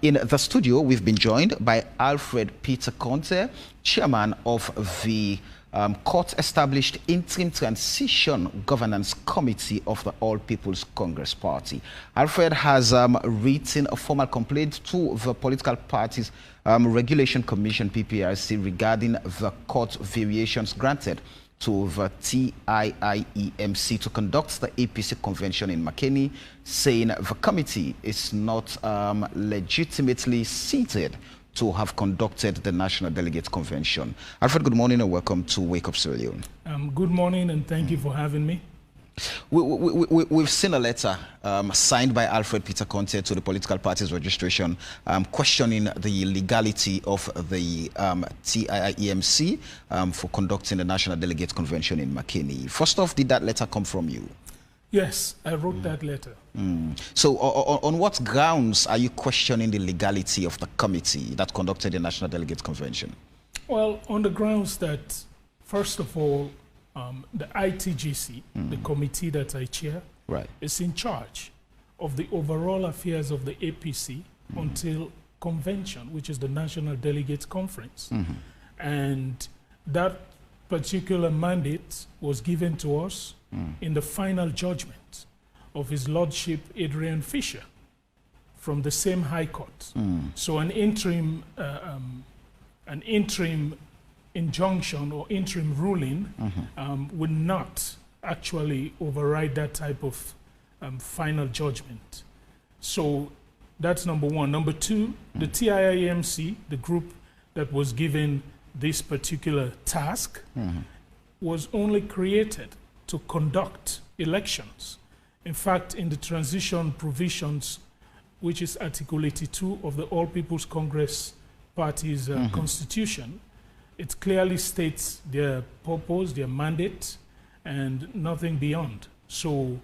In the studio, we've been joined by Alfred Conteh, chairman of the court-established Interim Transition Governance Committee of the All People's Congress Party. Alfred has written a formal complaint to the Political Parties Regulation Commission, PPRC, regarding the court variations granted to the TIIMC to conduct the APC convention in Makeni, saying the committee is not legitimately seated to have conducted the National Delegate Convention. Alfred, good morning and welcome to Wake Up Sierra Leone. Good morning and thank you for having me. We've seen a letter signed by Alfred Conteh to the Political Parties Registration questioning the legality of the TIIMC for conducting the National Delegate Convention in Makeni. First off, did that letter come from you? Yes, I wrote that letter. So on what grounds are you questioning the legality of the committee that conducted the National Delegate Convention? Well, on the grounds that, first of all, the ITGC, the committee that I chair, is in charge of the overall affairs of the APC until convention, which is the National Delegates Conference. And that particular mandate was given to us in the final judgment of His Lordship Adrian Fisher from the same High Court. So an interim injunction or interim ruling would not actually override that type of final judgment. So that's number one. Number two, the TIIMC, the group that was given this particular task, was only created to conduct elections. In fact, in the transition provisions, which is Article 82 of the All People's Congress Party's constitution, it clearly states their purpose, their mandate, and nothing beyond. So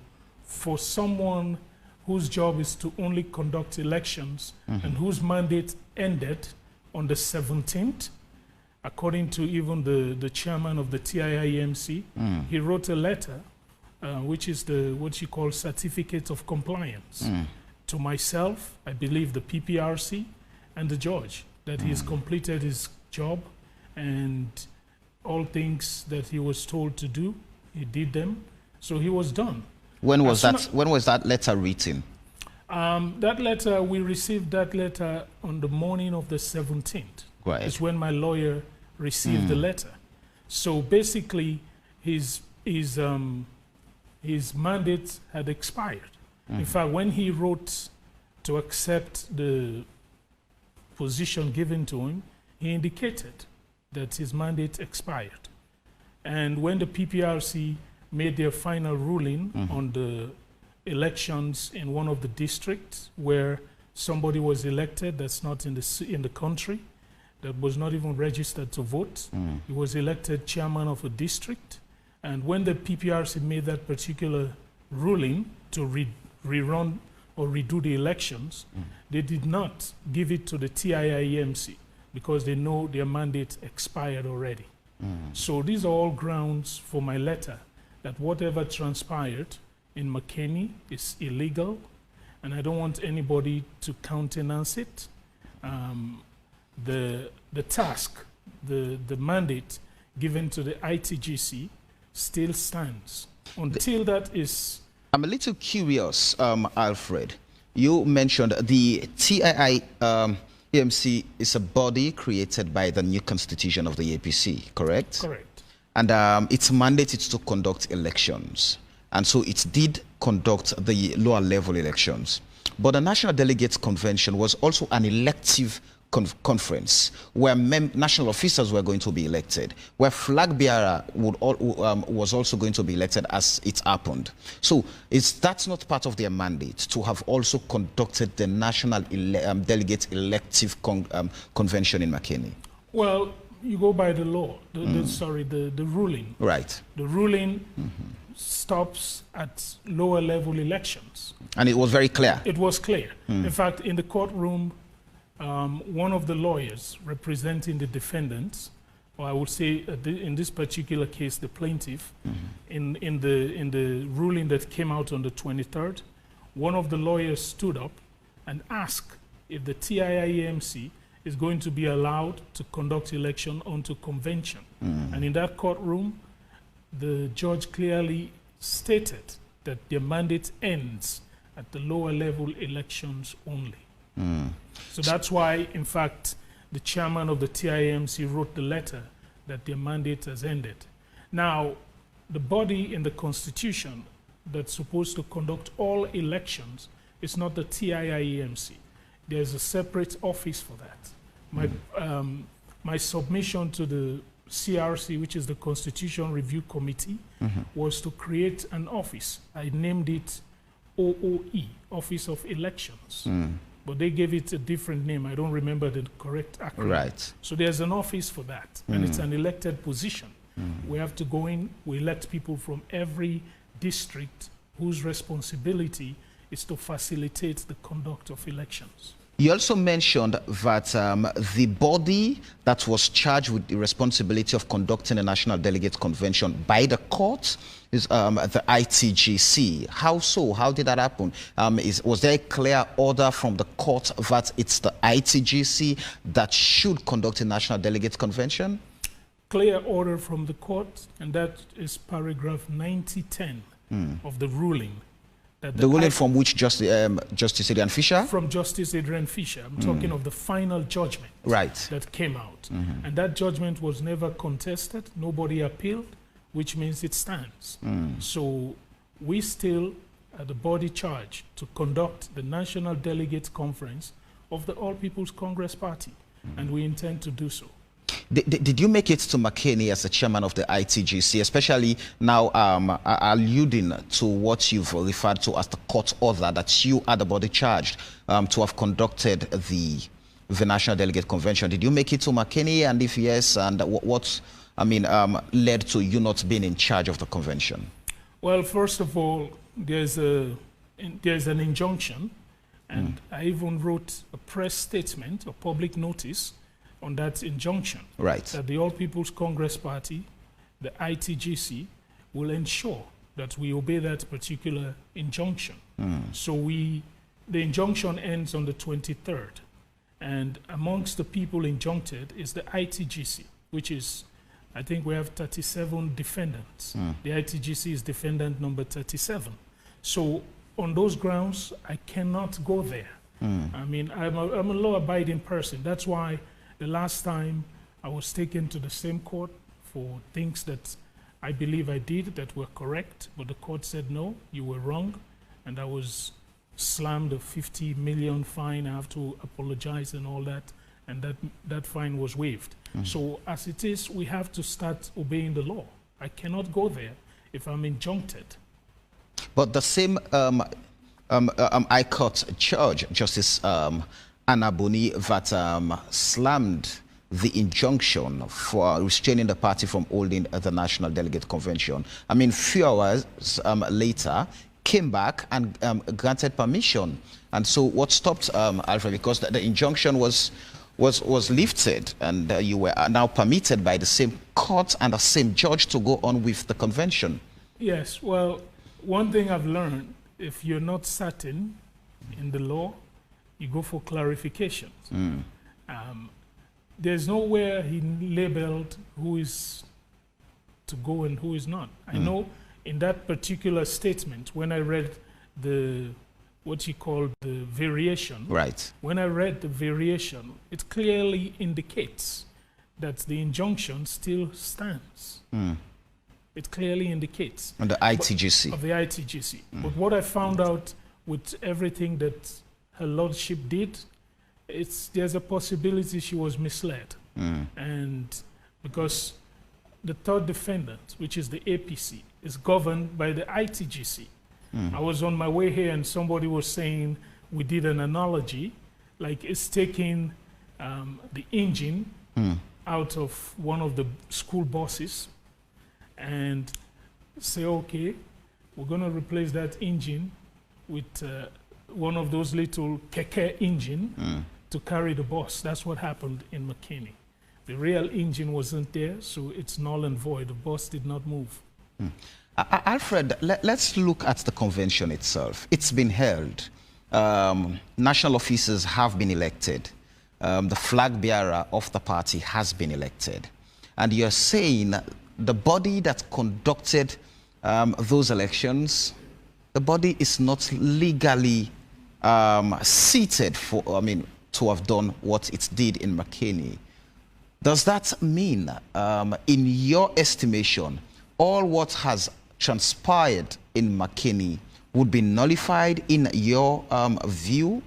for someone whose job is to only conduct elections and whose mandate ended on the 17th, according to even the chairman of the TIIMC, he wrote a letter, which is what you call certificate of compliance, to myself, I believe the PPRC, and the judge, that he has completed his job and all things that he was told to do, he did them. So he was done. When was that letter written? That letter, we received that letter on the morning of the 17th. Right. Is when my lawyer received the letter. So basically, his mandate had expired. In fact, when he wrote to accept the position given to him, he indicated that his mandate expired. And when the PPRC made their final ruling on the elections in one of the districts where somebody was elected that's not in the country, that was not even registered to vote, he was elected chairman of a district. And when the PPRC made that particular ruling to rerun or redo the elections, they did not give it to the TIIMC because they know their mandate expired already. So these are all grounds for my letter, that whatever transpired in Makeni is illegal, and I don't want anybody to countenance it. The task, the mandate given to the ITGC still stands until that is... I'm a little curious, Alfred. You mentioned the TIIMC is a body created by the new constitution of the APC, correct? Correct. And its mandate is to conduct elections. And so it did conduct the lower level elections. But the National Delegates Convention was also an elective conference where national officers were going to be elected, where flag bearer was also going to be elected as it happened. So that's not part of their mandate to have also conducted the National Delegate Elective Convention in Makeni? Well, you go by the law, the ruling. Right. The ruling stops at lower level elections. And it was very clear? It was clear. In fact, in the courtroom, one of the lawyers representing the defendants, or I would say in this particular case, the plaintiff, in the ruling that came out on the 23rd, one of the lawyers stood up and asked if the TIIMC is going to be allowed to conduct election onto convention. And in that courtroom, the judge clearly stated that their mandate ends at the lower level elections only. So that's why, in fact, the chairman of the TIIMC wrote the letter that their mandate has ended. Now, the body in the Constitution that's supposed to conduct all elections is not the TIIMC. There's a separate office for that. My submission to the CRC, which is the Constitution Review Committee, was to create an office. I named it OOE, Office of Elections. But they gave it a different name. I don't remember the correct acronym. Right. So there's an office for that, and it's an elected position. We have to go in, we elect people from every district whose responsibility is to facilitate the conduct of elections. You also mentioned that the body that was charged with the responsibility of conducting a National Delegate Convention by the court is the ITGC. How so? How did that happen? Was there a clear order from the court that it's the ITGC that should conduct a National Delegate Convention? Clear order from the court, and that is paragraph 9010 of the ruling. The ruling from which Justice Adrian Fisher? From Justice Adrian Fisher. I'm talking of the final judgment that came out. And that judgment was never contested. Nobody appealed, which means it stands. So we still are the body charged to conduct the National Delegate Conference of the All People's Congress Party, and we intend to do so. Did you make it to McKinney as the chairman of the ITGC, especially now alluding to what you've referred to as the court order that you are the body charged to have conducted the National Delegate Convention? Did you make it to McKinney, and if yes, and what led to you not being in charge of the convention? Well, first of all, there's an injunction, and I even wrote a press statement, a public notice on that injunction, that the All People's Congress Party, the ITGC, will ensure that we obey that particular injunction. So the injunction ends on the 23rd, and amongst the people injuncted is the ITGC, which is, I think we have 37 defendants. The ITGC is defendant number 37. So on those grounds, I cannot go there. I mean, I'm a law-abiding person. That's why the last time I was taken to the same court for things that I believe I did that were correct, but the court said, no, you were wrong, and I was slammed a 50 million fine. I have to apologize and all that, and that fine was waived. So as it is, we have to start obeying the law. I cannot go there if I'm injuncted. But the same High Court judge, Justice Anabuni, that slammed the injunction for restraining the party from holding the National Delegate Convention, I mean, few hours later, came back and granted permission. And so what stopped Alfred, because the injunction was lifted, and you were now permitted by the same court and the same judge to go on with the convention? Yes, well, one thing I've learned, if you're not certain in the law, you go for clarifications. There's nowhere he labeled who is to go and who is not. I know in that particular statement, when I read what he called the variation, when I read the variation, it clearly indicates that the injunction still stands. It clearly indicates. On the ITGC. Of the ITGC. But what I found out with everything that Her Lordship did, there's a possibility she was misled. And because the third defendant, which is the APC, is governed by the ITGC. I was on my way here and somebody was saying, we did an analogy, like it's taking the engine out of one of the school buses and say, okay, we're going to replace that engine with one of those little keke engine to carry the bus. That's what happened in McKinney. The real engine wasn't there, so it's null and void. The bus did not move. Alfred, let's look at the convention itself. It's been held. national officers have been elected. The flag bearer of the party has been elected. And you're saying the body that conducted those elections, the body is not legally seated for, to have done what it did in McKinney. Does that mean, in your estimation, all what has transpired in McKinney would be nullified in your view?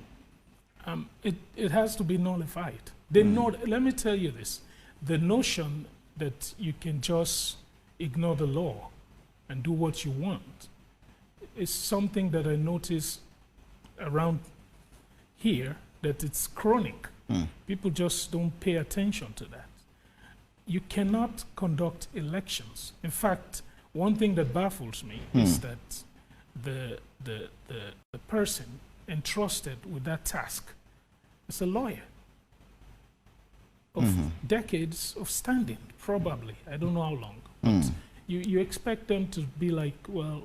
It has to be nullified. Let me tell you this. The notion that you can just ignore the law and do what you want is something that I notice around here, that it's chronic. People just don't pay attention to that. You cannot conduct elections. In fact, one thing that baffles me is that the person entrusted with that task is a lawyer of decades of standing, probably. I don't know how long. But you expect them to be like, well,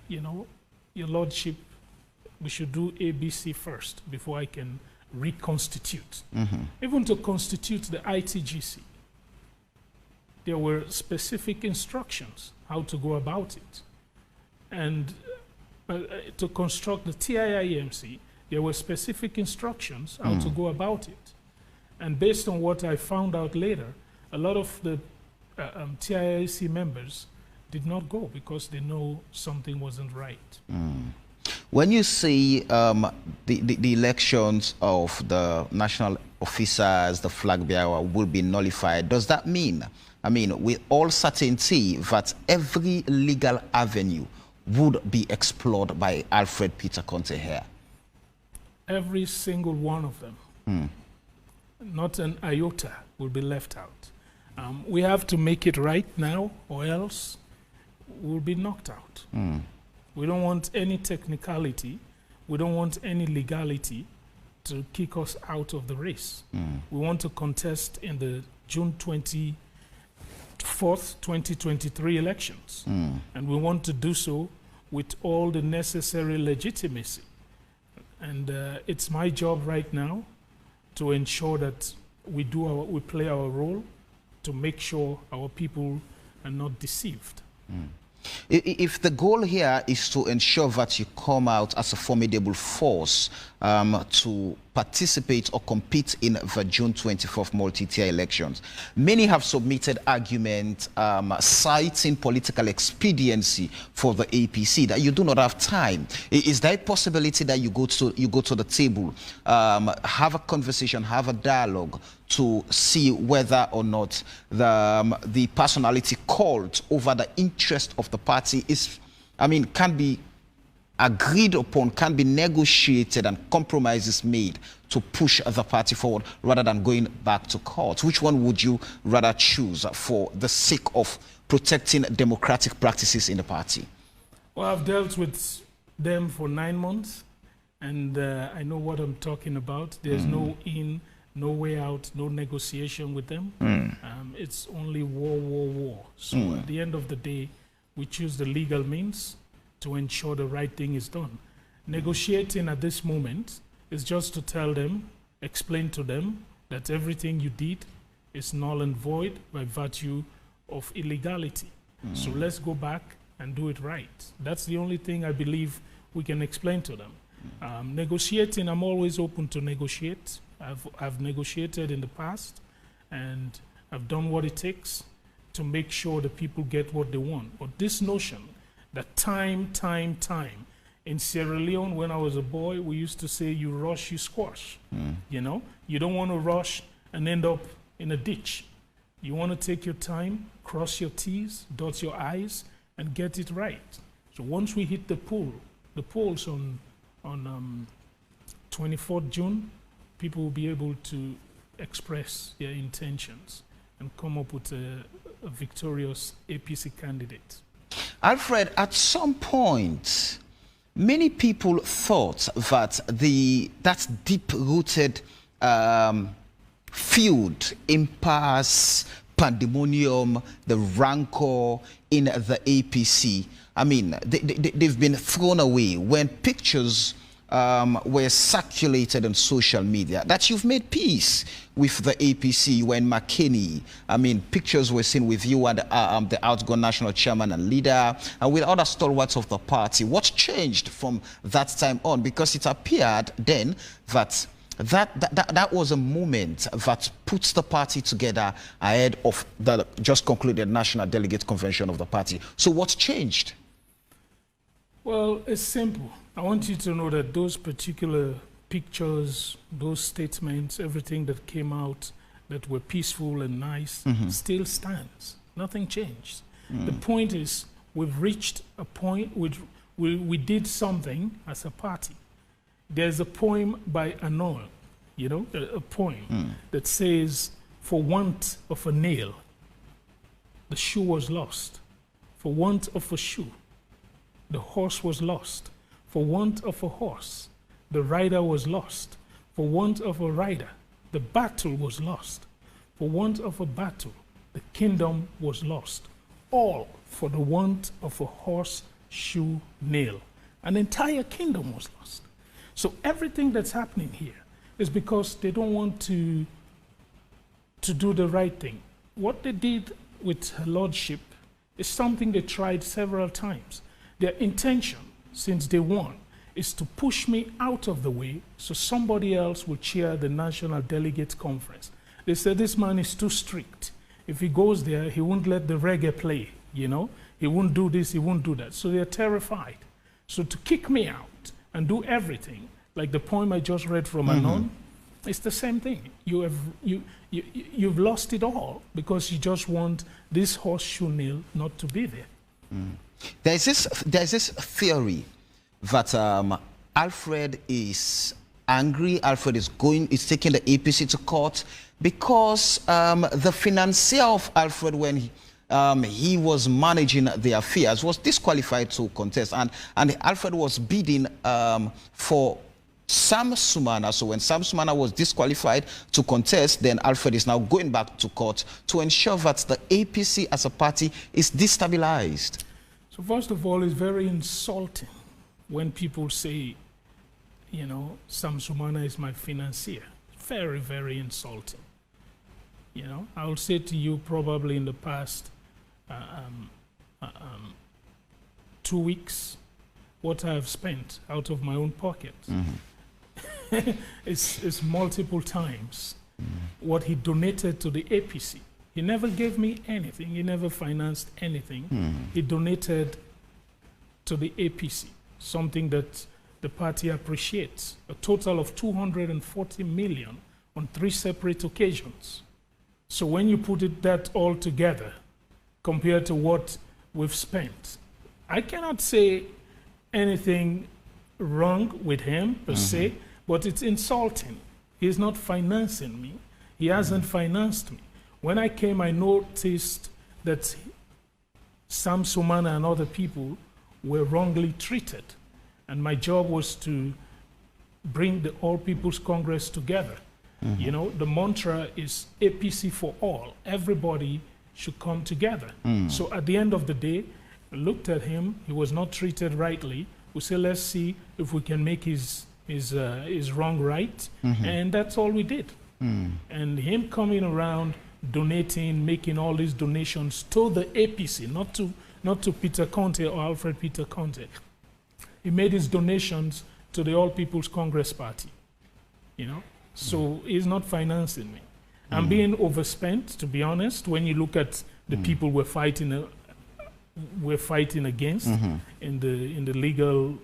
you know, your lordship, we should do ABC first before I can reconstitute. Even to constitute the ITGC, there were specific instructions how to go about it. And to construct the TIIMC, there were specific instructions how to go about it. And based on what I found out later, a lot of the TIIC members did not go because they know something wasn't right. When you see the elections of the national officers, the flag bearer will be nullified, does that mean, with all certainty, that every legal avenue would be explored by Alfred Peter Conteh here? Every single one of them. Not an iota will be left out. We have to make it right now, or else we'll be knocked out. We don't want any technicality. We don't want any legality to kick us out of the race. We want to contest in the June 24th, 2023 elections. And we want to do so with all the necessary legitimacy. And it's my job right now to ensure that we play our role to make sure our people are not deceived. If the goal here is to ensure that you come out as a formidable force to participate or compete in the June 24th multi-tier elections, many have submitted arguments citing political expediency for the APC, that you do not have time. Is there a possibility that you go to the table, have a conversation, have a dialogue to see whether or not the personality called over the interest of the party can be agreed upon, can be negotiated, and compromises made to push the party forward rather than going back to court? Which one would you rather choose for the sake of protecting democratic practices in the party? Well, I've dealt with them for 9 months, and I know what I'm talking about. There's no in, no way out, no negotiation with them. It's only war, war, war. So at the end of the day, we choose the legal means to ensure the right thing is done. Negotiating at this moment is just to tell them, explain to them that everything you did is null and void by virtue of illegality. So let's go back and do it right. That's the only thing I believe we can explain to them. Negotiating, I'm always open to negotiate. I've negotiated in the past, and I've done what it takes to make sure the people get what they want. But this notion that time. In Sierra Leone, when I was a boy, we used to say, you rush, you squash. You know, you don't want to rush and end up in a ditch. You want to take your time, cross your T's, dot your I's, and get it right. So once we hit the polls on 24th June, people will be able to express their intentions and come up with a victorious APC candidate. Alfred, at some point, many people thought that that deep-rooted feud, impasse, pandemonium, the rancor in the APC, they've been thrown away when pictures were circulated on social media that you've made peace with the APC when McKinney, I mean, pictures were seen with you and the outgoing national chairman and leader and with other stalwarts of the party. What changed from that time on? Because it appeared then that that was a moment that puts the party together ahead of the just concluded National Delegate Convention of the party. So what changed? Well, it's simple. I want you to know that those particular pictures, those statements, everything that came out that were peaceful and nice still stands. Nothing changed. The point is, we've reached a point, we did something as a party. There's a poem by null, you know, a poem that says, for want of a nail, the shoe was lost. For want of a shoe, the horse was lost. For want of a horse, the rider was lost. For want of a rider, the battle was lost. For want of a battle, the kingdom was lost. All for the want of a horse, shoe, nail. An entire kingdom was lost. So everything that's happening here is because they don't want to do the right thing. What they did with her lordship is something they tried several times. Their intention, since day one, is to push me out of the way so somebody else will chair the National Delegate Conference. They said this man is too strict. If he goes there, he won't let the reggae play, you know? He won't do this, he won't do that. So they're terrified. So to kick me out and do everything, like the poem I just read from Anon, it's the same thing. You've lost it all because you just want this horseshoe nail not to be there. There's this theory that Alfred is angry. Alfred is taking the APC to court because the financier of Alfred, when he was managing the affairs, was disqualified to contest, and Alfred was bidding for Sam Sumana. So when Sam Sumana was disqualified to contest, then Alfred is now going back to court to ensure that the APC as a party is destabilized. So first of all, it's very insulting when people say, you know, Sam Sumana is my financier. Very, very insulting. You know, I will say to you probably in the past 2 weeks, what I have spent out of my own pocket. It's multiple times what he donated to the APC. He never gave me anything. He never financed anything. He donated to the APC, something that the party appreciates. A total of 240 million on 3 separate occasions. So when you put that all together, compared to what we've spent, I cannot say anything wrong with him per se, but it's insulting. He's not financing me. He hasn't financed me. When I came, I noticed that Sam Sumana and other people were wrongly treated. And my job was to bring the All People's Congress together. You know, the mantra is APC for all. Everybody should come together. So at the end of the day, I looked at him. He was not treated rightly. We said, let's see if we can make his wrong right. And that's all we did. And him coming around, donating, making all these donations to the APC, not to Peter Conteh or Alfred Peter Conteh. He made his donations to the All People's Congress Party, you know? So he's not financing me. I'm being overspent, to be honest, when you look at the people we're fighting against in the legal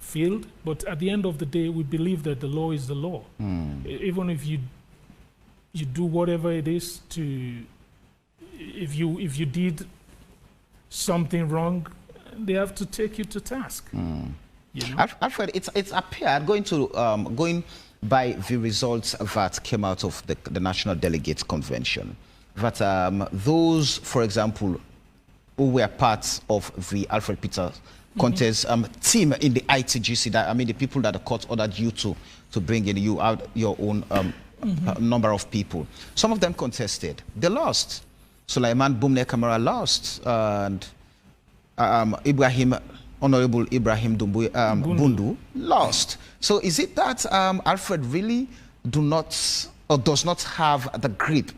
field. But at the end of the day, we believe that the law is the law. Even if you do whatever it is to, if you did something wrong, they have to take you to task. You know? Alfred, it's appeared, going by the results that came out of the National Delegate Convention, that those, for example, who were part of the Alfred Peter Conteh's team in the ITGC, that, I mean, the people that the court ordered you to bring in, you out your own number of people. Some of them contested. They lost. Sulaiman Bumne Kamara lost, and Ibrahim Honorable Ibrahim Bundu lost. So is it that Alfred really does not have the grip,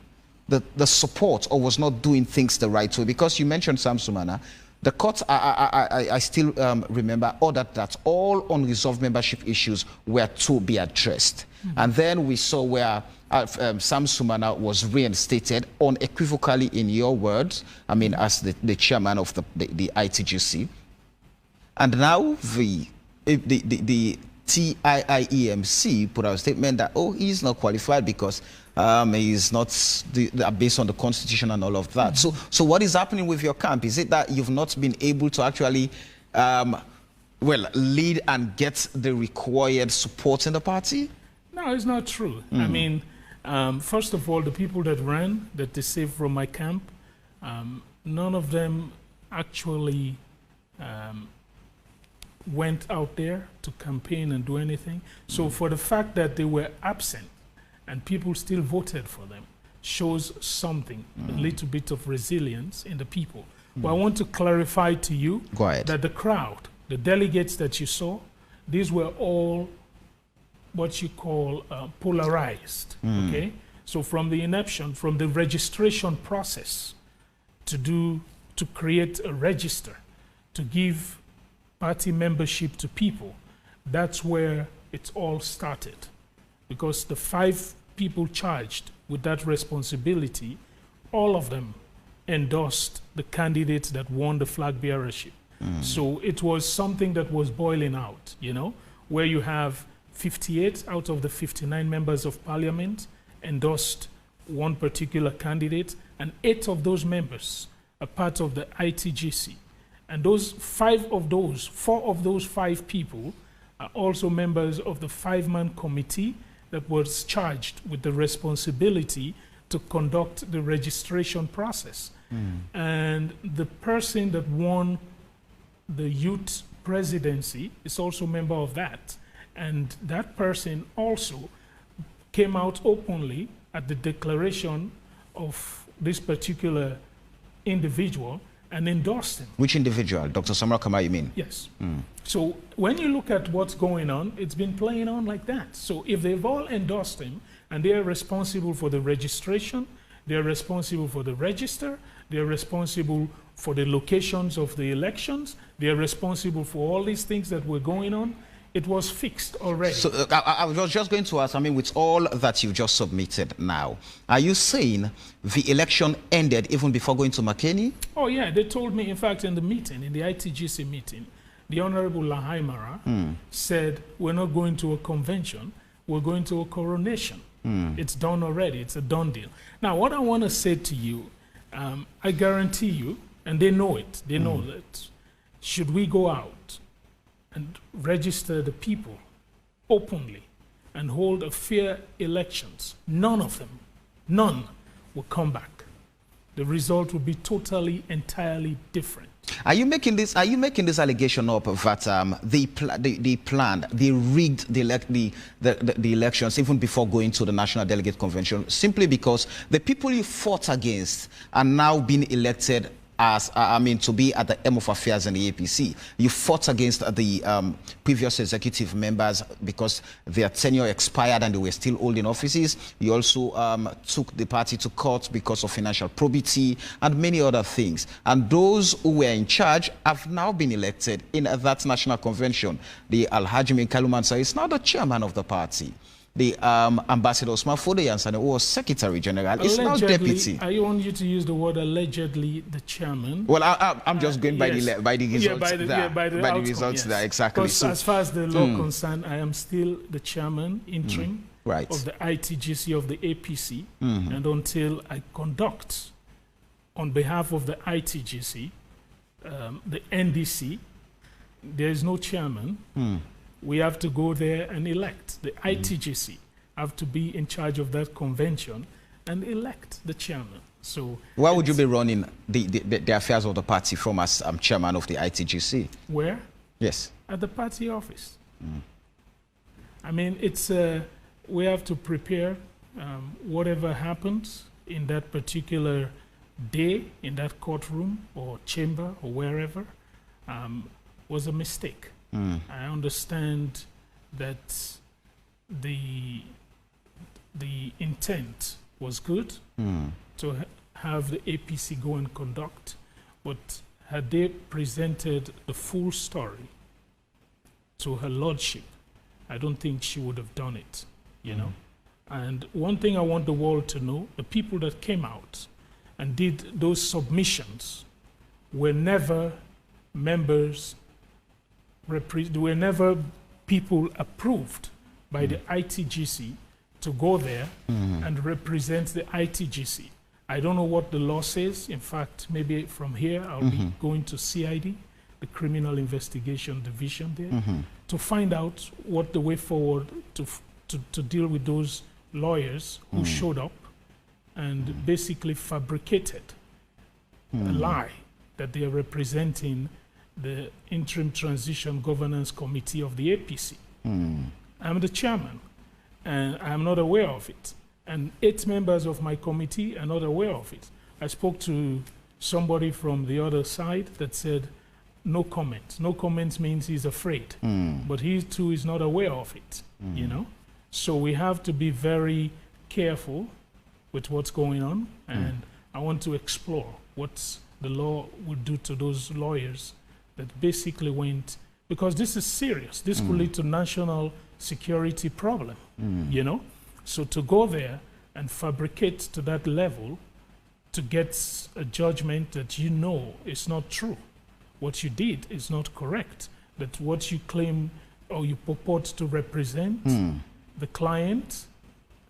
the support, or was not doing things the right way? Because you mentioned Sam Sumana, the court, I still remember, ordered that all unresolved membership issues were to be addressed. And then we saw where Sam Sumana was reinstated unequivocally, in your words, I mean, as the chairman of the ITGC. And now the TIIMC put out a statement that, oh, he's not qualified because he's not based on the constitution and all of that. So what is happening with your camp? Is it that you've not been able to actually, lead and get the required support in the party? No, it's not true. I mean, first of all, the people that ran, that they saved from my camp, none of them actually went out there to campaign and do anything. So for the fact that they were absent and people still voted for them shows something, a little bit of resilience in the people. But I want to clarify to you that the crowd, the delegates that you saw, these were all what you call polarized, okay? So from the inception, from the registration process to create a register, to give party membership to people, that's where it all started. Because the 5 people charged with that responsibility, all of them endorsed the candidates that won the flag bearership. So it was something that was boiling out, you know, where you have 58 out of the 59 members of parliament endorsed one particular candidate, and 8 of those members are part of the ITGC. And those 4 of those 5 people are also members of the 5-man committee that was charged with the responsibility to conduct the registration process. And the person that won the youth presidency is also a member of that. And that person also came out openly at the declaration of this particular individual and endorsed him. Which individual? Dr. Samra Kamara, you mean? Yes. So when you look at what's going on, it's been playing on like that. So if they've all endorsed him and they're responsible for the registration, they're responsible for the register, they're responsible for the locations of the elections, they're responsible for all these things that were going on, it was fixed already. So I was just going to ask, I mean, with all that you've just submitted now, are you saying the election ended even before going to Makeni? Oh, yeah. They told me, in fact, in the meeting, in the ITGC meeting, the Honorable Lahaimara said, we're not going to a convention, we're going to a coronation. It's done already. It's a done deal. Now, what I want to say to you, I guarantee you, and they know it, they know that, should we go out and register the people openly and hold a fair elections, none of them, none will come back. The result will be totally, entirely different. Are you making this allegation up that they rigged the elections even before going to the National Delegate Convention, simply because the people you fought against are now being elected as, to be at the helm of affairs in the APC? You fought against the previous executive members because their tenure expired and they were still holding offices. You also took the party to court because of financial probity and many other things. And those who were in charge have now been elected in that national convention. The Alhaji Kalumansa is now the chairman of the party. The Ambassador Osman Fodeyansan, who was Secretary General, is now deputy. I want you to use the word allegedly, the chairman. Well, I'm just going by the results by the results there, exactly. So, as far as the law concerned, I am still the chairman, interim, of the ITGC of the APC, and until I conduct, on behalf of the ITGC, the NDC, there is no chairman. We have to go there and elect. The ITGC have to be in charge of that convention and elect the chairman. So where would you be running the affairs of the party from as chairman of the ITGC? Where? Yes. At the party office. I mean, it's we have to prepare whatever happens in that particular day, in that courtroom or chamber or wherever. was a mistake. I understand that the intent was good to have the APC go and conduct, but had they presented the full story to her lordship, I don't think she would have done it, you know. And one thing I want the world to know, the people that came out and did those submissions were never members, were never people approved by the ITGC to go there and represent the ITGC. I don't know what the law says. In fact, maybe from here I'll be going to CID, the Criminal Investigation Division there, to find out what the way forward to deal with those lawyers who showed up and basically fabricated a lie that they are representing the Interim Transition Governance Committee of the APC. I'm the chairman, and I'm not aware of it. And 8 members of my committee are not aware of it. I spoke to somebody from the other side that said, no comment. No comments means he's afraid. But he too is not aware of it, you know? So we have to be very careful with what's going on. And I want to explore what the law would do to those lawyers that basically went, because this is serious. This could lead to national security problem, you know? So to go there and fabricate to that level to get a judgment that you know is not true. What you did is not correct. That what you claim or you purport to represent, the client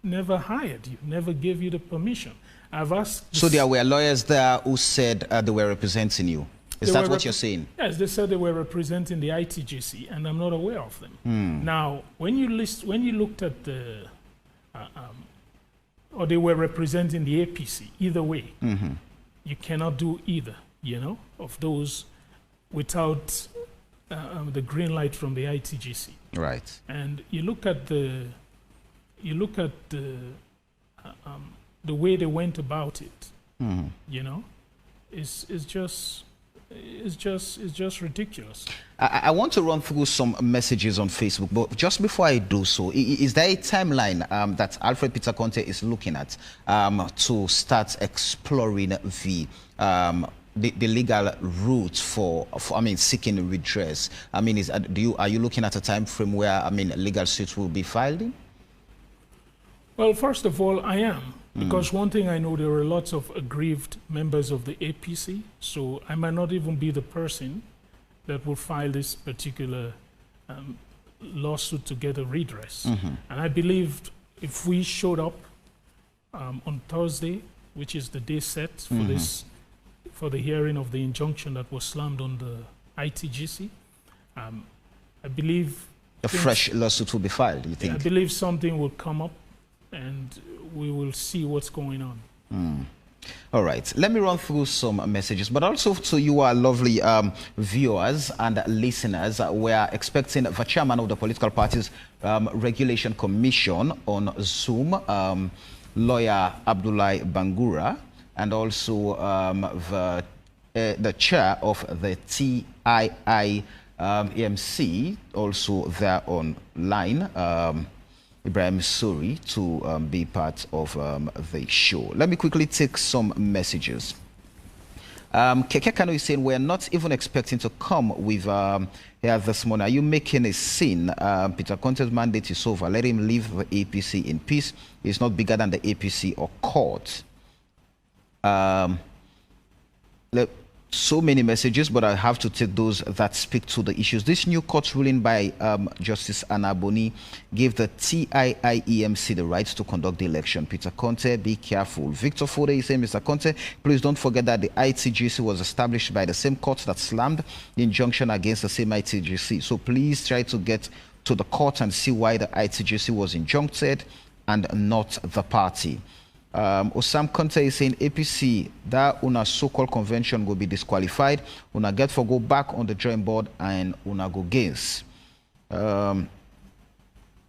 never hired you, never gave you the permission. I've asked... So there were lawyers there who said they were representing you. Is that what you're saying? Yes, they said they were representing the ITGC, and I'm not aware of them. Now, when you looked at the... or they were representing the APC, either way, you cannot do either, you know, of those without the green light from the ITGC. Right. And you look at the way they went about it, you know, it's just ridiculous. I want to run through some messages on Facebook, but just before I do so, is there a timeline that Alfred Peter Conteh is looking at to start exploring the legal route for seeking redress? I mean, are you looking at a time frame where legal suits will be filed in? Well, first of all, I am. Because one thing I know, there are lots of aggrieved members of the APC, so I might not even be the person that will file this particular lawsuit to get a redress. And I believe if we showed up on Thursday, which is the day set for for the hearing of the injunction that was slammed on the ITGC, I believe... A fresh lawsuit will be filed, you think? I believe something will come up and we will see what's going on. All right, let me run through some messages, but also to you, our lovely viewers and listeners. We are expecting the chairman of the Political Parties Regulation Commission on Zoom, lawyer Abdullahi Bangura, and also the chair of the TIIMC, also there online, Ibrahim Suri, to be part of the show. Let me quickly take some messages. Keke Kano is saying, we're not even expecting to come with here this morning. Are you making a scene? Peter Conteh's mandate is over. Let him leave the APC in peace. It's not bigger than the APC or court. So many messages, but I have to take those that speak to the issues. This new court ruling by Justice Anaboni gave the TIIMC the right to conduct the election. Peter Conteh, be careful. Victor Fode is saying, Mr. Conteh, please don't forget that the ITGC was established by the same court that slammed the injunction against the same ITGC. So please try to get to the court and see why the ITGC was injuncted and not the party. Osam Conteh is saying APC, that una so-called convention will be disqualified. Una get for go back on the drawing board and una go against.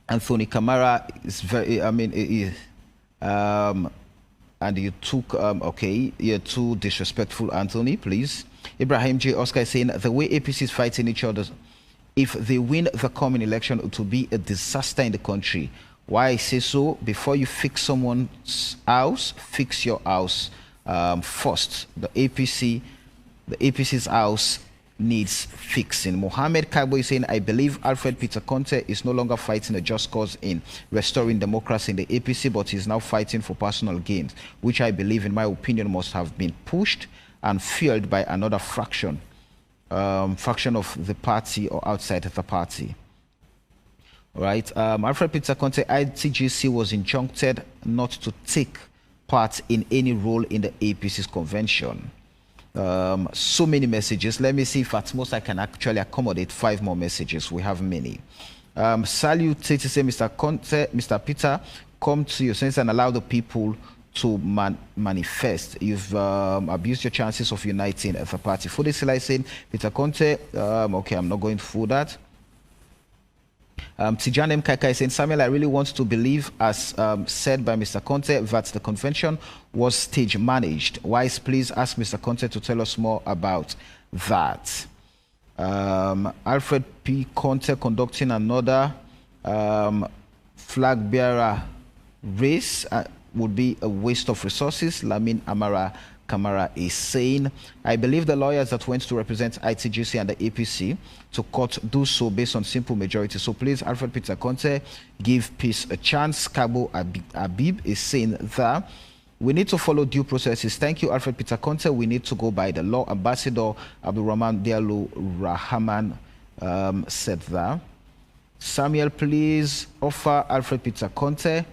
Anthony Camara is very, and you took, okay, you're too disrespectful, Anthony, please. Ibrahim J. Oscar is saying the way APC is fighting each other, if they win the coming election, it will be a disaster in the country. Why I say so? Before you fix someone's house, fix your house first. The APC's house needs fixing. Mohammed Kabo is saying, I believe Alfred Peter Conteh is no longer fighting a just cause in restoring democracy in the APC, but he's now fighting for personal gains, which I believe, in my opinion, must have been pushed and fueled by another faction of the party or outside the party. All right. Alfred Peter Conteh, ITGC was injuncted not to take part in any role in the APC's convention. So many messages. Let me see if at most I can actually accommodate 5 more messages. We have many. Salute to say, Mr. Conteh, Mr. Peter, come to your sense and allow the people to manifest. You've abused your chances of uniting the party. For this, I saying, Peter Conteh, okay, I'm not going through that. Tijan M. Kaka is saying, Samuel, I really want to believe, as said by Mr. Conteh, that the convention was stage managed. Wise, please ask Mr. Conteh to tell us more about that. Alfred P. Conteh conducting another flag bearer race would be a waste of resources. Lamin Amara Kamara is saying, I believe the lawyers that went to represent ITGC and the APC to court do so based on simple majority. So please, Alfred Peter Conteh, give peace a chance. Kabo Abib is saying that we need to follow due processes. Thank you, Alfred Peter Conteh. We need to go by the law. Ambassador Abdulrahman Diallo Rahman said that. Samuel, please offer Alfred Peter Conteh.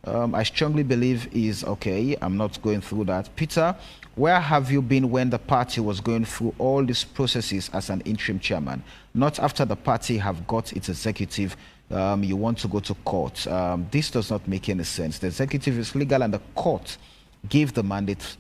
I strongly believe is okay. I'm not going through that. Peter, where have you been when the party was going through all these processes as an interim chairman? Not after the party have got its executive, you want to go to court. This does not make any sense. The executive is legal and the court gave the mandate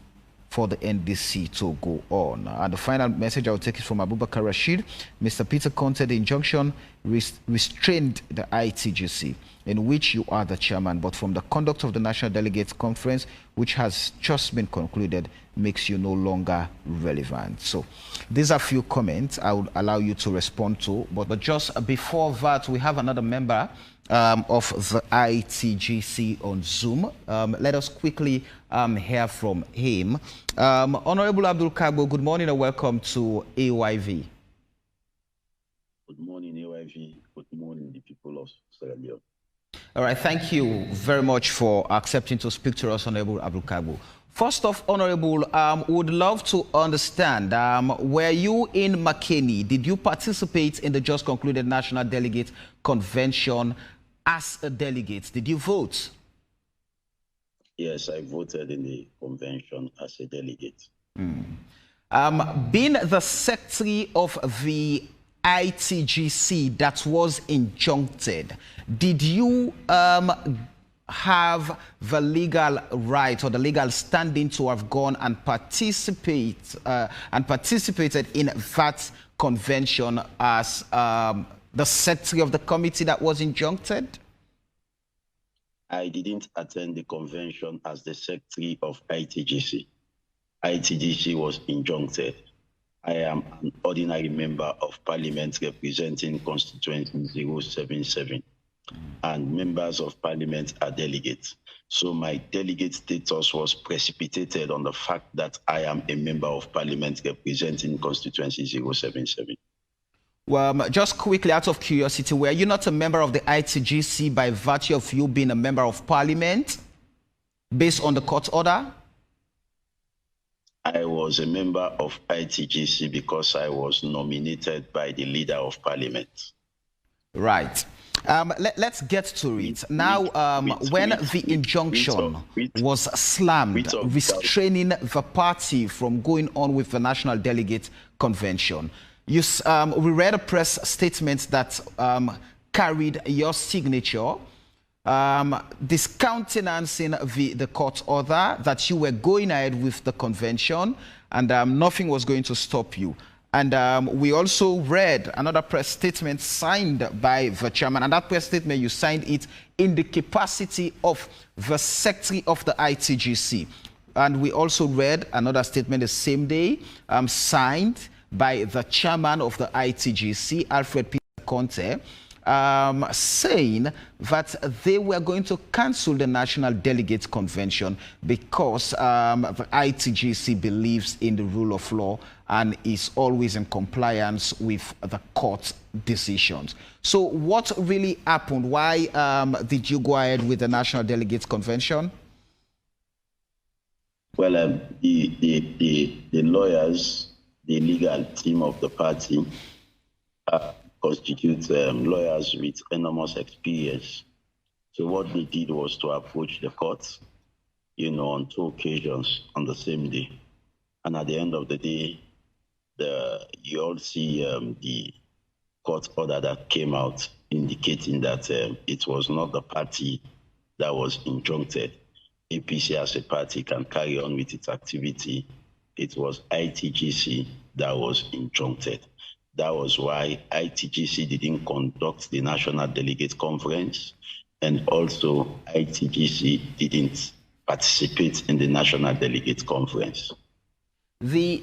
for the NDC to go on. And the final message I will take is from Abubakar Rashid. Mr. Peter Conteh, the injunction restrained the ITGC, in which you are the chairman, but from the conduct of the National Delegates Conference, which has just been concluded, makes you no longer relevant. So these are a few comments I would allow you to respond to. But just before that, we have another member of the ITGC on Zoom. Let us quickly hear from him. Honorable Abdul Kabo, good morning and welcome to AYV. Good morning, AYV. Good morning, the people of Sierra Leone. All right, thank you very much for accepting to speak to us, Honorable Abdul Kabo. First off, Honorable, would love to understand, were you in Makeni? Did you participate in the just concluded National Delegate Convention as a delegate? Did you vote? Yes, I voted in the convention as a delegate. Being the secretary of the ITGC that was injuncted, did you have the legal right or the legal standing to have gone and participated in that convention as the secretary of the committee that was injuncted? I didn't attend the convention as the secretary of ITGC. ITGC was injuncted. I am an ordinary member of parliament representing constituency 077, and members of parliament are delegates. So my delegate status was precipitated on the fact that I am a member of parliament representing constituency 077. Well, just quickly, out of curiosity, were you not a member of the ITGC by virtue of you being a member of parliament based on the court order? I was a member of ITGC because I was nominated by the leader of parliament. Right. Let's get to it. Now, when the injunction was slammed, restraining the party from going on with the National Delegate Convention, we read a press statement that carried your signature, discountenancing the court order that you were going ahead with the convention and nothing was going to stop you. And we also read another press statement signed by the chairman, and that press statement, you signed it in the capacity of the secretary of the ITGC. and we also read another statement the same day, signed by the chairman of the ITGC, Alfred Conteh, saying that they were going to cancel the National Delegate Convention because the ITGC believes in the rule of law and is always in compliance with the court decisions. So what really happened? Why did you go ahead with the National Delegates Convention? Well, the lawyers, the legal team of the party, constitute lawyers with enormous experience. So what they did was to approach the court, on 2 occasions on the same day. And at the end of the day, you all see the court order that came out indicating that it was not the party that was injuncted. APC as a party can carry on with its activity. It was ITGC that was injuncted. That was why ITGC didn't conduct the National Delegate Conference, and also ITGC didn't participate in the National Delegate Conference. The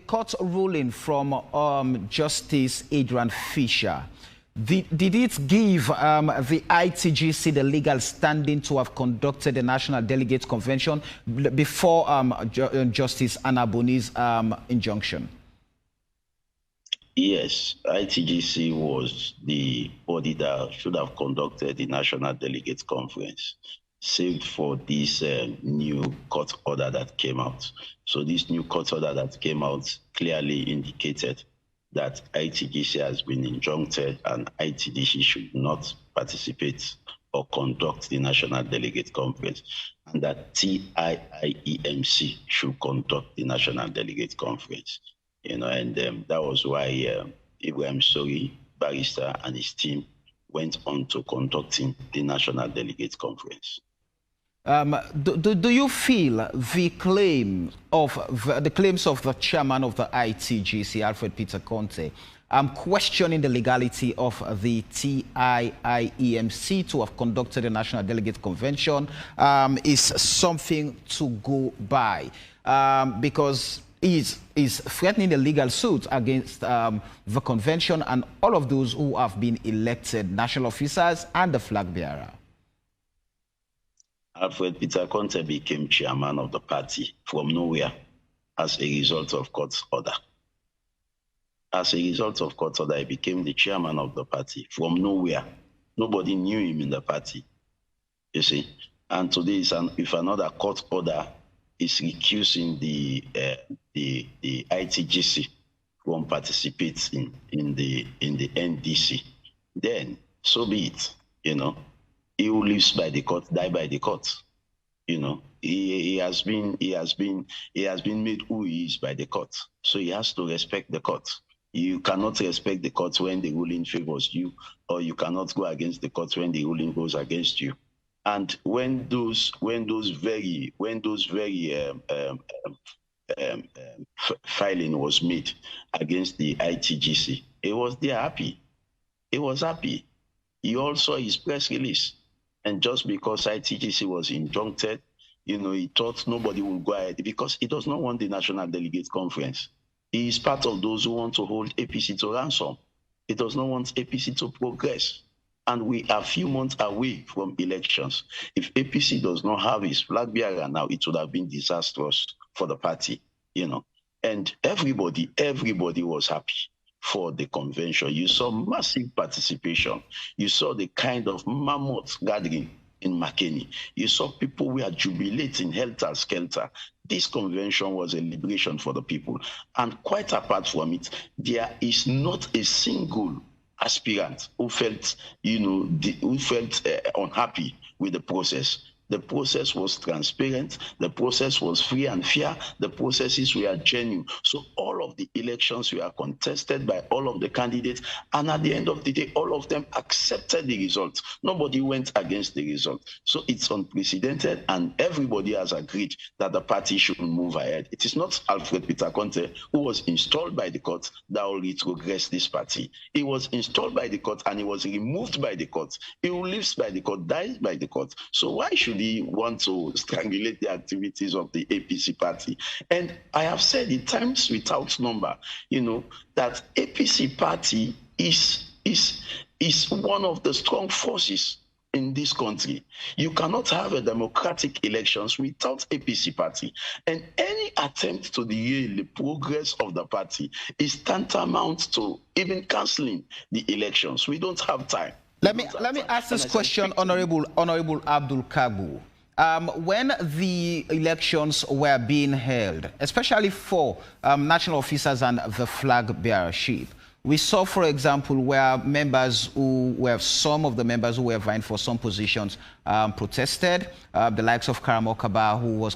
court ruling from Justice Adrian Fisher, did it give the ITGC the legal standing to have conducted the National Delegate Convention before Justice Anaboni's injunction? Yes, ITGC was the body that should have conducted the National Delegate Conference, save for this new court order that came out. So this new court order that came out clearly indicated that ITGC has been injuncted and ITGC should not participate or conduct the National Delegate Conference, and that TIIMC should conduct the National Delegate Conference. And that was why Ibrahim Sori, barrister, and his team went on to conducting the National Delegate Conference. Do you feel the claims of the chairman of the ITGC, Alfred Conteh, questioning the legality of the TIIMC to have conducted the National Delegate Convention is something to go by? Because is threatening the legal suit against the convention and all of those who have been elected national officers and the flag bearer. Alfred Conteh became chairman of the party from nowhere as a result of court order. As a result of court order, he became the chairman of the party from nowhere. Nobody knew him in the party, you see. And today, if another court order is recusing the ITGC from participating in the NDC, then so be it. He who lives by the court die by the court. He has been made who he is by the court, so he has to respect the court. You cannot respect the court when the ruling favors you, or you cannot go against the court when the ruling goes against you. And when those very filing was made against the ITGC, he was there happy. He was happy. He all saw his press release, and just because ITGC was injuncted, he thought nobody would go ahead because he does not want the National Delegate Conference. He is part of those who want to hold APC to ransom. He does not want APC to progress. And we are a few months away from elections. If APC does not have his flag bearer now, it would have been disastrous for the party, And everybody was happy for the convention. You saw massive participation. You saw the kind of mammoth gathering in McKinney. You saw people were jubilating helter-skelter. This convention was a liberation for the people. And quite apart from it, there is not a single aspirant who felt, unhappy with the process. The process was transparent. The process was free and fair. The processes were genuine. So all of the elections were contested by all of the candidates. And at the end of the day, all of them accepted the result. Nobody went against the result. So it's unprecedented, and everybody has agreed that the party should move ahead. It is not Alfred Conteh, who was installed by the court, that will retrogress this party. He was installed by the court and he was removed by the court. He who lives by the court dies by the court. So why should actually want to strangulate the activities of the APC party. And I have said it times without number, that APC party is one of the strong forces in this country. You cannot have a democratic elections without APC party. And any attempt to derail the progress of the party is tantamount to even cancelling the elections. We don't have time. Let me ask this question, Honorable Abdul Kabu. When the elections were being held, especially for national officers and the flag bearership, we saw, for example, where some of the members who were vying for some positions protested. The likes of Karamokaba, who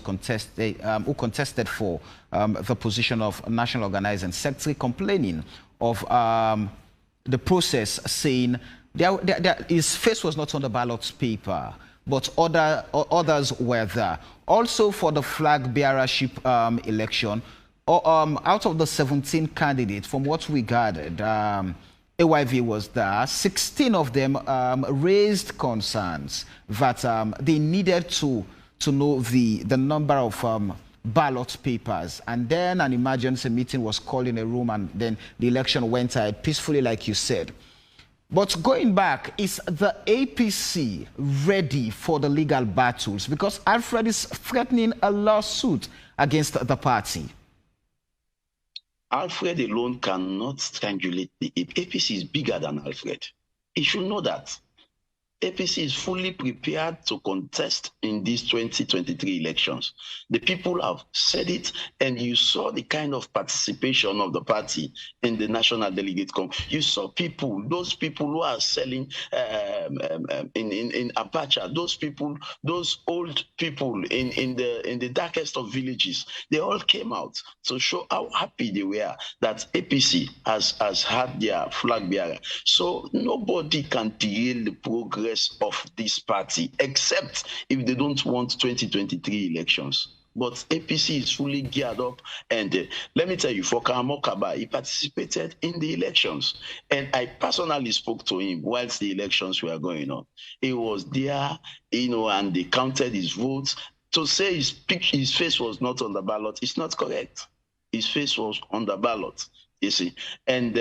contested for the position of National Organizing Secretary, complaining of the process, saying his face was not on the ballot paper, but others were there. Also, for the flag bearership election, out of the 17 candidates, from what we gathered, AYV was there. 16 of them raised concerns that they needed to know the number of ballot papers. And then an emergency meeting was called in a room, and then the election went ahead peacefully, like you said. But going back, is the APC ready for the legal battles? Because Alfred is threatening a lawsuit against the party. Alfred alone cannot strangulate the APC. Is bigger than Alfred. He should know that. APC is fully prepared to contest in these 2023 elections. The people have said it, and you saw the kind of participation of the party in the national delegate. You saw people, those people who are selling in Apache, those old people in the darkest of villages, they all came out to show how happy they were that APC has had their flag bearer. So nobody can derail the progress of this party, except if they don't want 2023 elections. But APC is fully geared up, and let me tell you, for Karamokaba, he participated in the elections, and I personally spoke to him whilst the elections were going on. He was there, and they counted his votes. To say his face was not on the ballot is not correct. His face was on the ballot. You see, and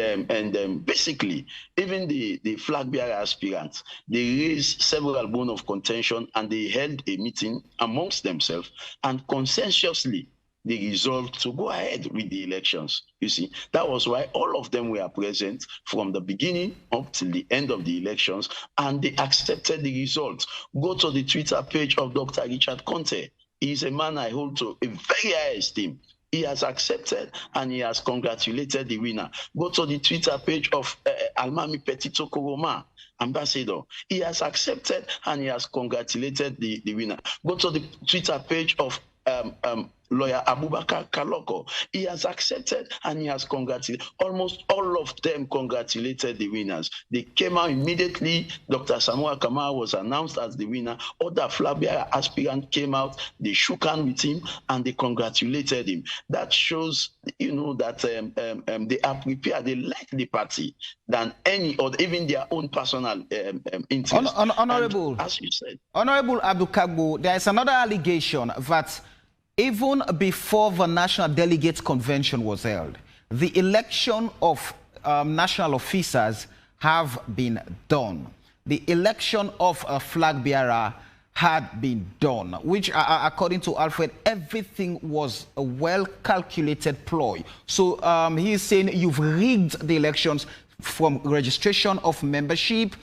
basically, even the flag bearer aspirants, they raised several bones of contention, and they held a meeting amongst themselves, and consensuously they resolved to go ahead with the elections. You see, that was why all of them were present from the beginning up till the end of the elections, and they accepted the results. Go to the Twitter page of Dr. Richard Conteh. He is a man I hold to a very high esteem. He has accepted and he has congratulated the winner. Go to the Twitter page of Almami Petito Koroma, ambassador. He has accepted and he has congratulated the winner. Go to the Twitter page of lawyer Abubakar Kaloko. He has accepted and he has congratulated. Almost all of them congratulated the winners. They came out immediately. Dr. Samuel Kamara was announced as the winner. Other flag bearer aspirant came out. They shook hands with him and they congratulated him. That shows, that they are prepared. They like the party than any or even their own personal interest. Honorable, and, as you said, Honorable Abdul Kabu, there is another allegation that even before the National Delegate Convention was held, the election of national officers have been done. The election of a flag bearer had been done, which, according to Alfred, everything was a well-calculated ploy. So he is saying you've rigged the elections from registration of membership,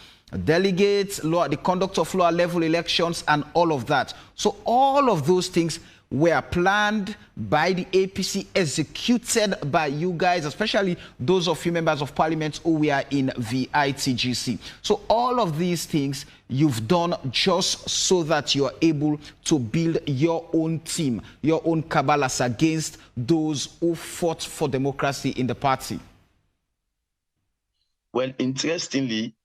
delegates, the conduct of lower-level elections, and all of that. So all of those things were planned by the APC, executed by you guys, especially those of you members of parliament who were in the ITGC. So all of these things you've done just so that you're able to build your own team, your own caballas against those who fought for democracy in the party. Well, interestingly,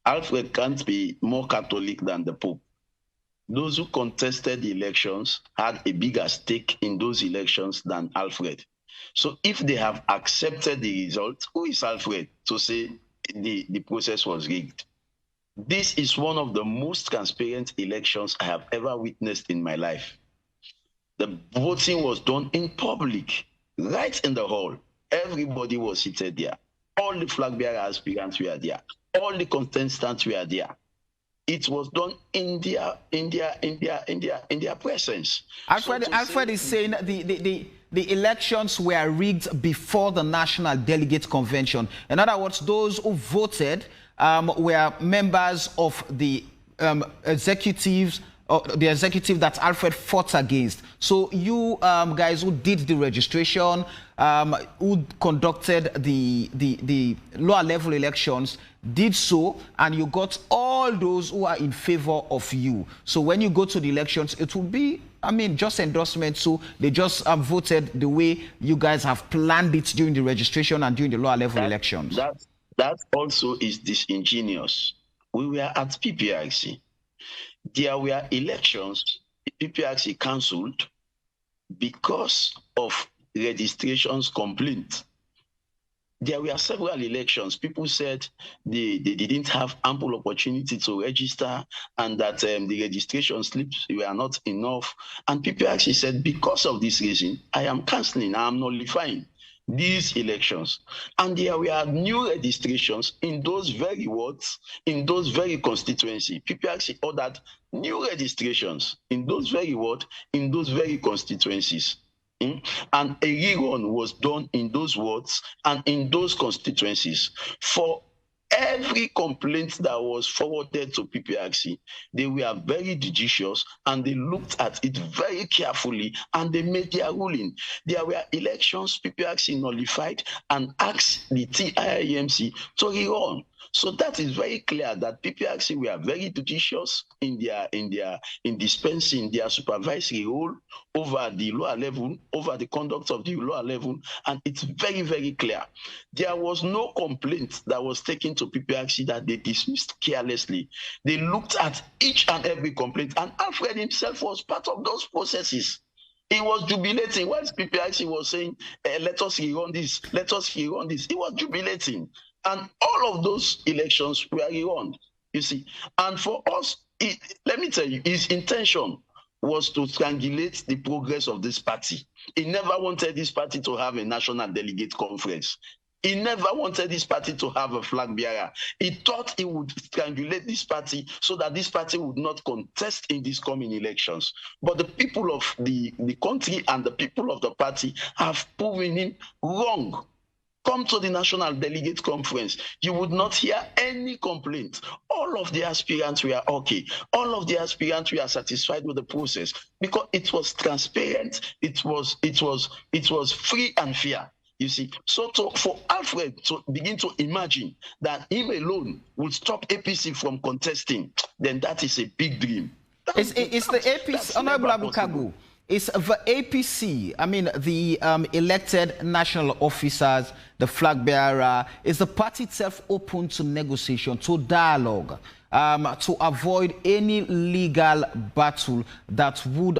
Alfred can't be more Catholic than the Pope. Those who contested the elections had a bigger stake in those elections than Alfred. So if they have accepted the result, who is Alfred to say the process was rigged? This is one of the most transparent elections I have ever witnessed in my life. The voting was done in public, right in the hall. Everybody was seated there. All the flag bearer aspirants were there. All the contestants were there. It was done in their presence. Alfred is saying the elections were rigged before the National Delegate Convention. In other words, those who voted were members of the executives, the executive that Alfred fought against. So you guys who did the registration, who conducted the lower level elections, did so, and you got all those who are in favor of you. So when you go to the elections, it will be, I mean, just endorsement. So they just voted the way you guys have planned it during the registration and during the lower level elections. That also is disingenuous. We were at PPRC. There were elections PPRC cancelled because of registrations complaint. There were several elections. People said they didn't have ample opportunity to register and that the registration slips were not enough. And PPRC said, because of this reason, I am cancelling, I am nullifying these elections. And there were new registrations in those very wards, in those very constituency. PPRC ordered new registrations in those very wards, in those very constituencies. And a rerun was done in those wards and in those constituencies. For every complaint that was forwarded to PPRC, they were very judicious and they looked at it very carefully and they made their ruling. There were elections PPRC nullified and asked the TIIMC to rerun. So that is very clear that PPRC were very judicious in dispensing their supervisory role over the lower level, over the conduct of the lower level, and it's very, very clear. There was no complaint that was taken to PPRC that they dismissed carelessly. They looked at each and every complaint, and Alfred himself was part of those processes. He was jubilating whilst PPRC was saying, let us rerun this, let us rerun this. He was jubilating. And all of those elections were rerun, you see. And for us, let me tell you, his intention was to strangulate the progress of this party. He never wanted this party to have a national delegate conference. He never wanted this party to have a flag bearer. He thought he would strangulate this party so that this party would not contest in these coming elections. But the people of the country and the people of the party have proven him wrong. Come to the National Delegate Conference, you would not hear any complaint. All of the aspirants were okay. All of the aspirants were satisfied with the process because it was transparent, it was free and fair. You see, so for Alfred to begin to imagine that him alone would stop APC from contesting, then that is a big dream. It's the APC, Honorable Abukagu. It's the APC, I mean, the elected national officers, the flag bearer, is the party itself open to negotiation, to dialogue, to avoid any legal battle that would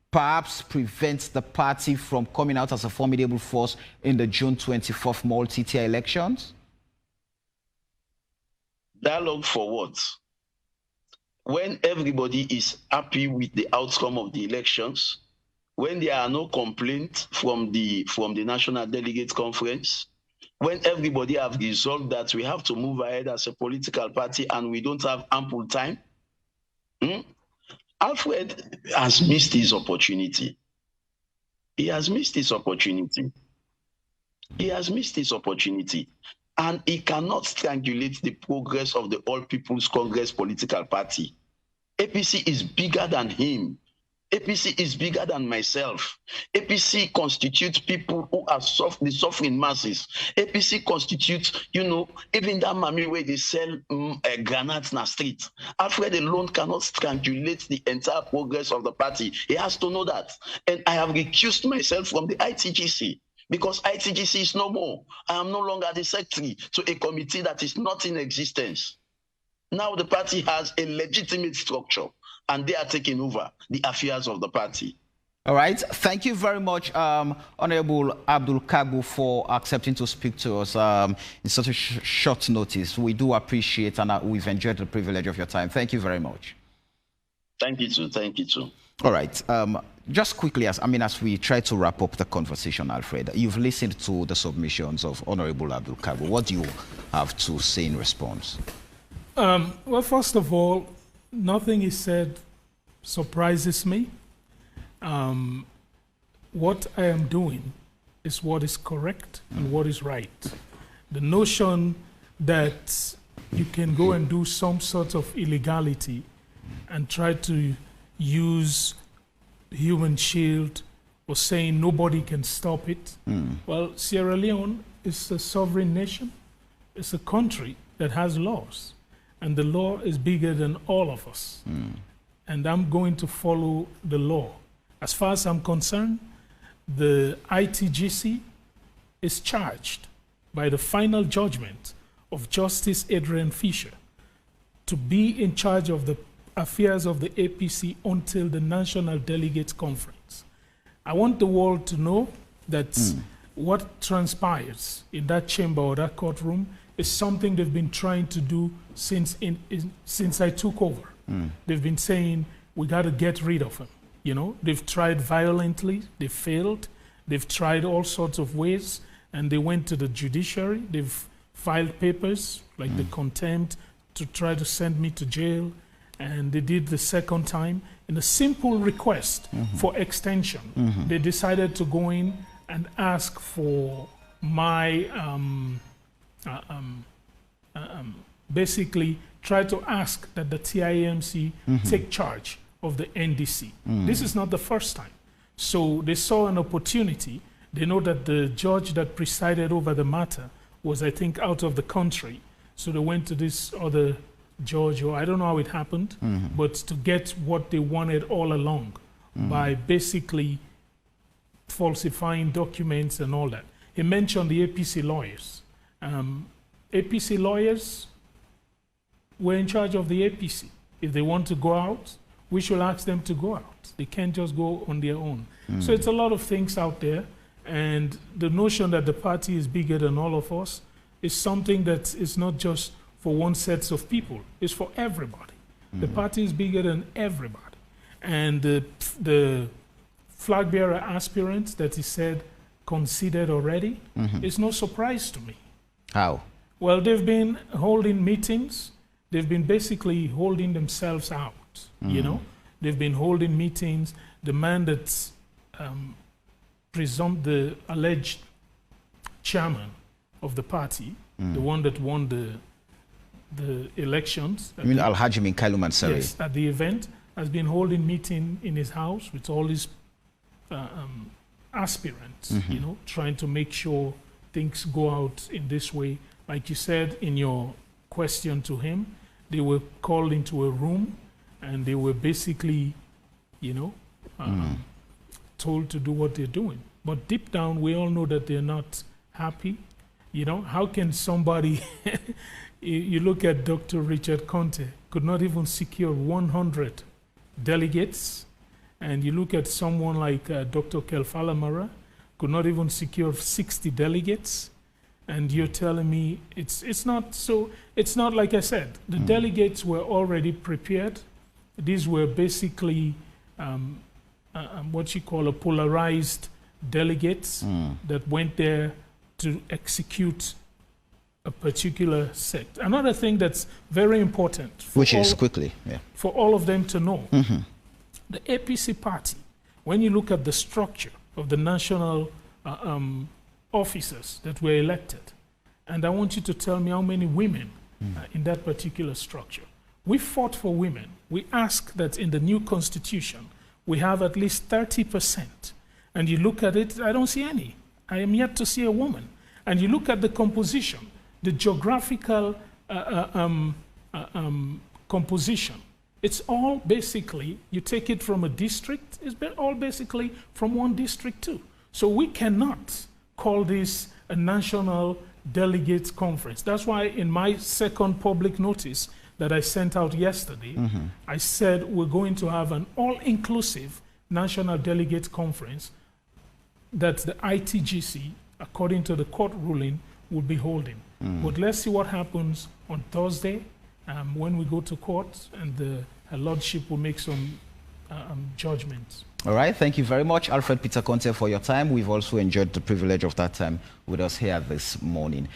perhaps prevent the party from coming out as a formidable force in the June 24th multi-tier elections? Dialogue for what? When everybody is happy with the outcome of the elections, when there are no complaints from the National Delegate Conference, when everybody have resolved that we have to move ahead as a political party and we don't have ample time, Alfred has missed his opportunity. He has missed his opportunity. He has missed his opportunity. And he cannot strangulate the progress of the All People's Congress political party. APC is bigger than him. APC is bigger than myself. APC constitutes people who are the suffering masses. APC constitutes, even that mommy where they sell granates in the street. Alfred alone cannot strangulate the entire progress of the party. He has to know that. And I have recused myself from the ITGC. Because ITGC is no more. I am no longer the secretary to a committee that is not in existence. Now the party has a legitimate structure and they are taking over the affairs of the party. All right. Thank you very much, Honorable Abdul Kabu, for accepting to speak to us in such a short notice. We do appreciate, and we've enjoyed the privilege of your time. Thank you very much. Thank you too. Thank you too. All right. Just quickly, as we try to wrap up the conversation, Alfred, you've listened to the submissions of Honorable Abdul Kabu. What do you have to say in response? Well, first of all, nothing he said surprises me. What I am doing is what is correct and what is right. The notion that you can go and do some sort of illegality and try to use human shield or saying nobody can stop it. Well, Sierra Leone is a sovereign nation. It's a country that has laws, and the law is bigger than all of us. And I'm going to follow the law. As far as I'm concerned, the ITGC is charged by the final judgment of Justice Adrian Fisher to be in charge of the affairs of the APC until the National Delegates Conference. I want the world to know that what transpires in that chamber or that courtroom is something they've been trying to do since I took over. They've been saying, we got to get rid of him. You know, they've tried violently, they failed. They've tried all sorts of ways, and they went to the judiciary. They've filed papers like the contempt to try to send me to jail. And they did the second time in a simple request for extension. They decided to go in and ask for my, basically try to ask that the TIIMC take charge of the NDC. This is not the first time. So they saw an opportunity. They know that the judge that presided over the matter was, I think, out of the country. So they went to this other judge, or I don't know how it happened, but to get what they wanted all along by basically falsifying documents and all that. He mentioned the APC lawyers. APC lawyers were in charge of the APC. If they want to go out, we should ask them to go out. They can't just go on their own. So it's a lot of things out there, and the notion that the party is bigger than all of us is something that is not just for one set of people, it's for everybody. The party is bigger than everybody. And the flag bearer aspirants that he said conceded already is no surprise to me. How? Well, they've been holding meetings. They've been basically holding themselves out. You know, they've been holding meetings. The man that's presumed the alleged chairman of the party, the one that won the elections. You mean Alhaji Minkailu Mansari? Yes, at the event, has been holding meeting in his house with all his aspirants, you know, trying to make sure things go out in this way. Like you said in your question to him, they were called into a room and they were basically, you know, told to do what they're doing. But deep down, we all know that they're not happy. You know, how can somebody, you look at Dr. Richard Conteh, could not even secure 100 delegates. And you look at someone like Dr. Kelfala Mara, could not even secure 60 delegates. And you're telling me it's not so, it's not like I said, the delegates were already prepared. These were basically what you call a polarized delegates that went there to execute a particular sect. Another thing that's very important, which is quickly, for all of them to know, the APC party, when you look at the structure of the national officers that were elected, and I want you to tell me how many women in that particular structure. We fought for women. We asked that in the new constitution, we have at least 30%. And you look at it, I don't see any. I am yet to see a woman. And you look at the composition, the geographical composition. It's all basically, you take it from a district, it's all basically from one district too. So we cannot call this a national delegates conference. That's why in my second public notice that I sent out yesterday, I said we're going to have an all-inclusive National Delegate Conference that the ITGC, according to the court ruling, will be holding. But let's see what happens on Thursday when we go to court, and Her Lordship will make some judgments. All right, thank you very much, Alfred Peter Conteh, for your time. We've also enjoyed the privilege of that time with us here this morning.